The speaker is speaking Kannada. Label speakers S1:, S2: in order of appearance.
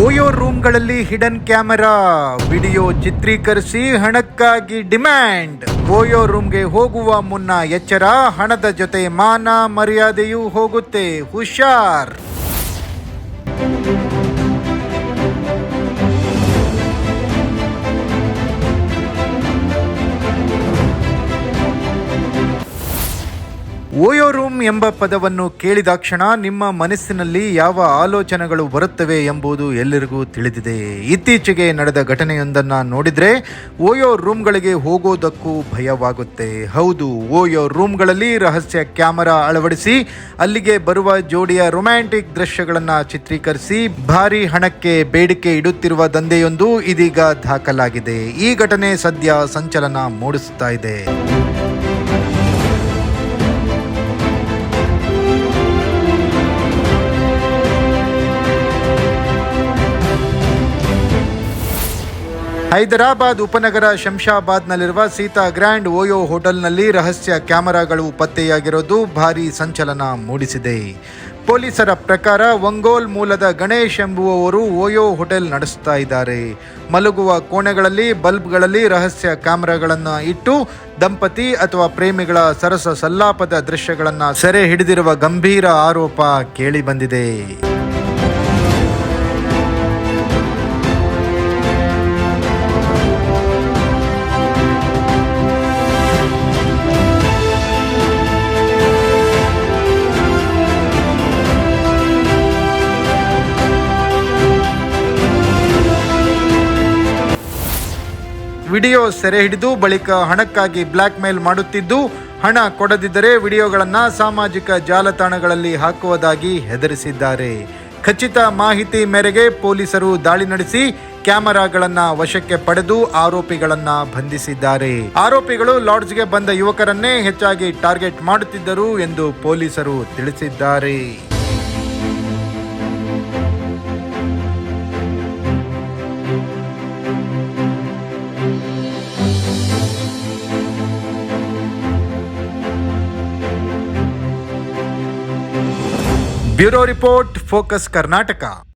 S1: ಓಯೋ ರೂಮ್ಗಳಲ್ಲಿ ಹಿಡನ್ ಕ್ಯಾಮೆರಾ, ವಿಡಿಯೋ ಚಿತ್ರೀಕರಿಸಿ ಹಣಕ್ಕಾಗಿ ಡಿಮ್ಯಾಂಡ್. ಓಯೋ ರೂಮ್ಗೆ ಹೋಗುವ ಮುನ್ನ ಎಚ್ಚರ, ಹಣದ ಜೊತೆ ಮಾನ ಮರ್ಯಾದೆಯೂ ಹೋಗುತ್ತೆ, ಹುಷಾರ್. ಓಯೋ ರೂಮ್ ಎಂಬ ಪದವನ್ನು ಕೇಳಿದಾಕ್ಷಣ ನಿಮ್ಮ ಮನಸ್ಸಿನಲ್ಲಿ ಯಾವ ಆಲೋಚನೆಗಳು ಬರುತ್ತವೆ ಎಂಬುದು ಎಲ್ಲರಿಗೂ ತಿಳಿದಿದೆ. ಇತ್ತೀಚೆಗೆ ನಡೆದ ಘಟನೆಯೊಂದನ್ನು ನೋಡಿದರೆ ಓಯೋ ರೂಮ್ಗಳಿಗೆ ಹೋಗೋದಕ್ಕೂ ಭಯವಾಗುತ್ತೆ. ಹೌದು, ಓಯೋ ರೂಮ್ಗಳಲ್ಲಿ ರಹಸ್ಯ ಕ್ಯಾಮೆರಾ ಅಳವಡಿಸಿ ಅಲ್ಲಿಗೆ ಬರುವ ಜೋಡಿಯ ರೊಮ್ಯಾಂಟಿಕ್ ದೃಶ್ಯಗಳನ್ನು ಚಿತ್ರೀಕರಿಸಿ ಭಾರಿ ಹಣಕ್ಕೆ ಬೇಡಿಕೆ ಇಡುತ್ತಿರುವ ದಂಧೆಯೊಂದು ಇದೀಗ ದಾಖಲಾಗಿದೆ. ಈ ಘಟನೆ ಸದ್ಯ ಸಂಚಲನ ಮೂಡಿಸುತ್ತಾ ಇದೆ. ಹೈದರಾಬಾದ್ ಉಪನಗರ ಶಂಷಾಬಾದ್ನಲ್ಲಿರುವ ಸೀತಾ ಗ್ರ್ಯಾಂಡ್ ಓಯೋ ಹೋಟೆಲ್ನಲ್ಲಿ ರಹಸ್ಯ ಕ್ಯಾಮೆರಾಗಳು ಪತ್ತೆಯಾಗಿರೋದು ಭಾರೀ ಸಂಚಲನ ಮೂಡಿಸಿದೆ. ಪೊಲೀಸರ ಪ್ರಕಾರ ಒಂಗೋಲ್ ಮೂಲದ ಗಣೇಶ್ ಎಂಬುವವರು ಓಯೋ ಹೋಟೆಲ್ ನಡೆಸ್ತಾ ಇದ್ದಾರೆ. ಮಲಗುವ ಕೋಣೆಗಳಲ್ಲಿ ಬಲ್ಬ್ಗಳಲ್ಲಿ ರಹಸ್ಯ ಕ್ಯಾಮೆರಾಗಳನ್ನು ಇಟ್ಟು ದಂಪತಿ ಅಥವಾ ಪ್ರೇಮಿಗಳ ಸರಸ ಸಲ್ಲಾಪದ ದೃಶ್ಯಗಳನ್ನು ಸೆರೆ ಹಿಡಿದಿರುವ ಗಂಭೀರ ಆರೋಪ ಕೇಳಿಬಂದಿದೆ. ವಿಡಿಯೋ ಸೆರೆ ಹಿಡಿದು ಬಳಿಕ ಹಣಕ್ಕಾಗಿ ಬ್ಲ್ಯಾಕ್ ಮೇಲ್ ಮಾಡುತ್ತಿದ್ದು, ಹಣ ಕೊಡದಿದ್ದರೆ ವಿಡಿಯೋಗಳನ್ನು ಸಾಮಾಜಿಕ ಜಾಲತಾಣಗಳಲ್ಲಿ ಹಾಕುವುದಾಗಿ ಹೆದರಿಸಿದ್ದಾರೆ. ಖಚಿತ ಮಾಹಿತಿ ಮೇರೆಗೆ ಪೊಲೀಸರು ದಾಳಿ ನಡೆಸಿ ಕ್ಯಾಮೆರಾಗಳನ್ನು ವಶಕ್ಕೆ ಪಡೆದು ಆರೋಪಿಗಳನ್ನು ಬಂಧಿಸಿದ್ದಾರೆ. ಆರೋಪಿಗಳು ಲಾಡ್ಜ್ಗೆ ಬಂದ ಯುವಕರನ್ನೇ ಹೆಚ್ಚಾಗಿ ಟಾರ್ಗೆಟ್ ಮಾಡುತ್ತಿದ್ದರು ಎಂದು ಪೊಲೀಸರು ತಿಳಿಸಿದ್ದಾರೆ. Bureau report, focus Karnataka.